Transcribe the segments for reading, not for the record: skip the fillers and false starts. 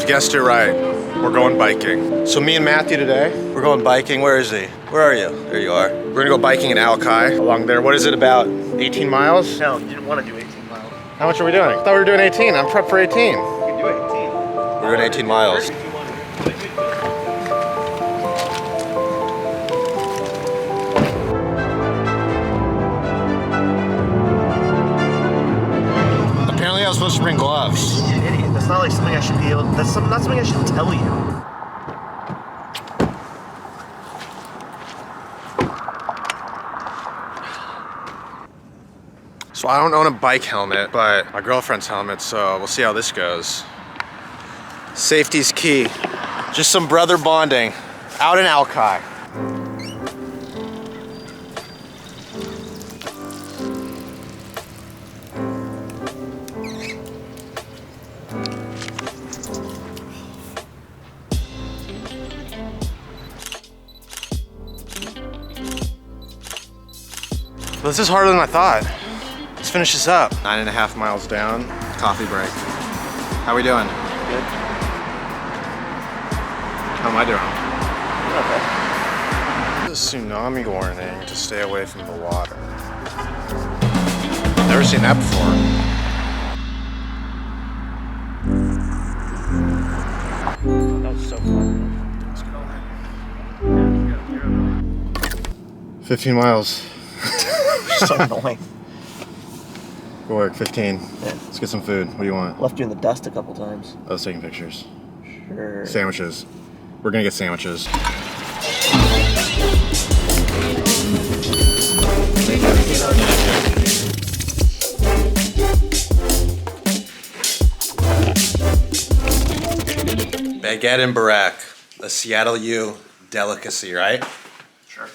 You guessed it right. We're going biking. So me and Matthew today, we're going biking. Where is he? Where are you? There you are. We're gonna go biking in Alki along there. What is it, about 18 miles? No, you didn't want to do 18 miles. How much are we doing? I thought we were doing 18. I'm prepped for 18. You can do 18. We're doing 18 miles. Apparently I was supposed to bring gloves. You idiot. That's not like something I should be able, not something I should tell you. So I don't own a bike helmet, but my girlfriend's helmet, so we'll see how this goes. Safety's key. Just some brother bonding out in Alki. This is harder than I thought. Let's finish this up. 9.5 miles down, coffee break. How we doing? Good. How am I doing? Okay. This is a tsunami warning to stay away from the water. Never seen that before. That was so fun. 15 miles. So annoying. Go work, 15. Yeah. Let's get some food. What do you want? Left you in the dust a couple times. I was taking pictures. Sure. Sandwiches. We're gonna get sandwiches. Baguette and Barack, a Seattle U delicacy, right? Sure.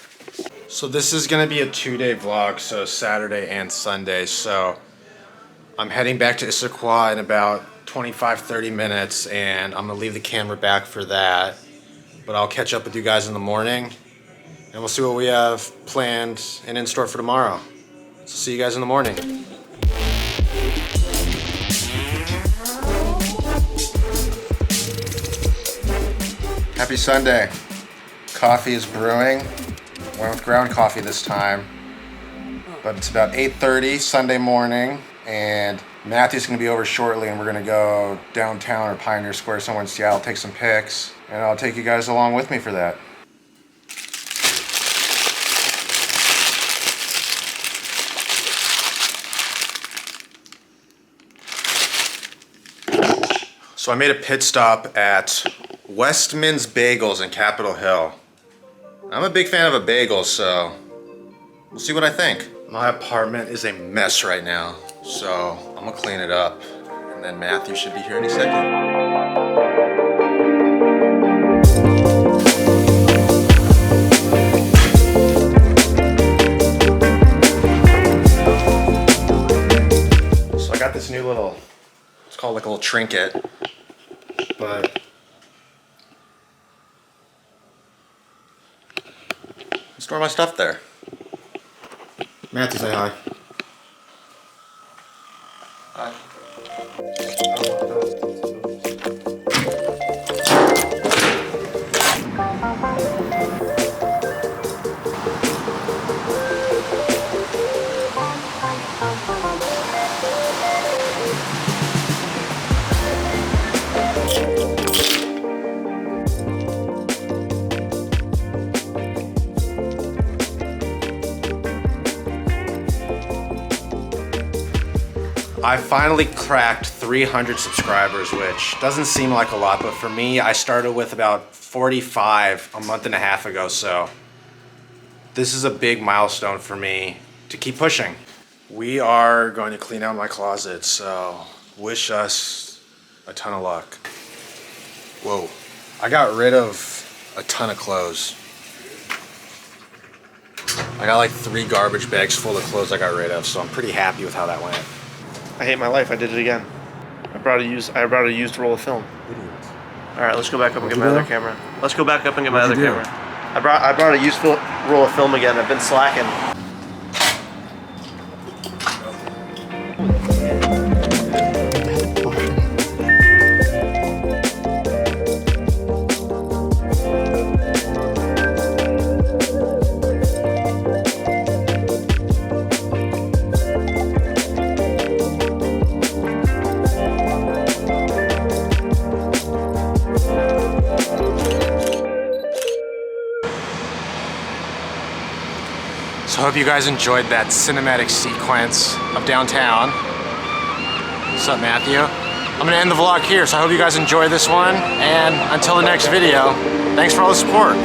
So this is gonna be a 2-day vlog, so Saturday and Sunday. So I'm heading back to Issaquah in about 25-30 minutes, and I'm gonna leave the camera back for that. But I'll catch up with you guys in the morning, and we'll see what we have planned and in store for tomorrow. So see you guys in the morning. Happy Sunday. Coffee is brewing. Went with ground coffee this time. But it's about 8:30 Sunday morning, and Matthew's gonna be over shortly, and we're gonna go downtown or Pioneer Square somewhere in Seattle, take some pics, and I'll take you guys along with me for that. So I made a pit stop at Westman's Bagels in Capitol Hill. I'm a big fan of a bagel, so we'll see what I think. My apartment is a mess right now, so I'm gonna clean it up, and then Matthew should be here any second. So I got this new little, it's called like a little trinket, but I store my stuff there. Matthew, say hi. Hi. I finally cracked 300 subscribers, which doesn't seem like a lot, but for me, I started with about 45 a month and a half ago, so this is a big milestone for me to keep pushing. We are going to clean out my closet, so wish us a ton of luck. Whoa, I got rid of a ton of clothes. I got like 3 garbage bags full of clothes I got rid of, so I'm pretty happy with how that went. I hate my life. I did it again. I brought a used roll of film. Idiot. All right, let's go back up and get my What'd other you do? camera. Let's go back up and get my What'd other you do? camera. I brought a used roll of film again. I've been slacking. So I hope you guys enjoyed that cinematic sequence of downtown. What's up, Matthew? I'm gonna end the vlog here, so I hope you guys enjoy this one, and until the next video, thanks for all the support.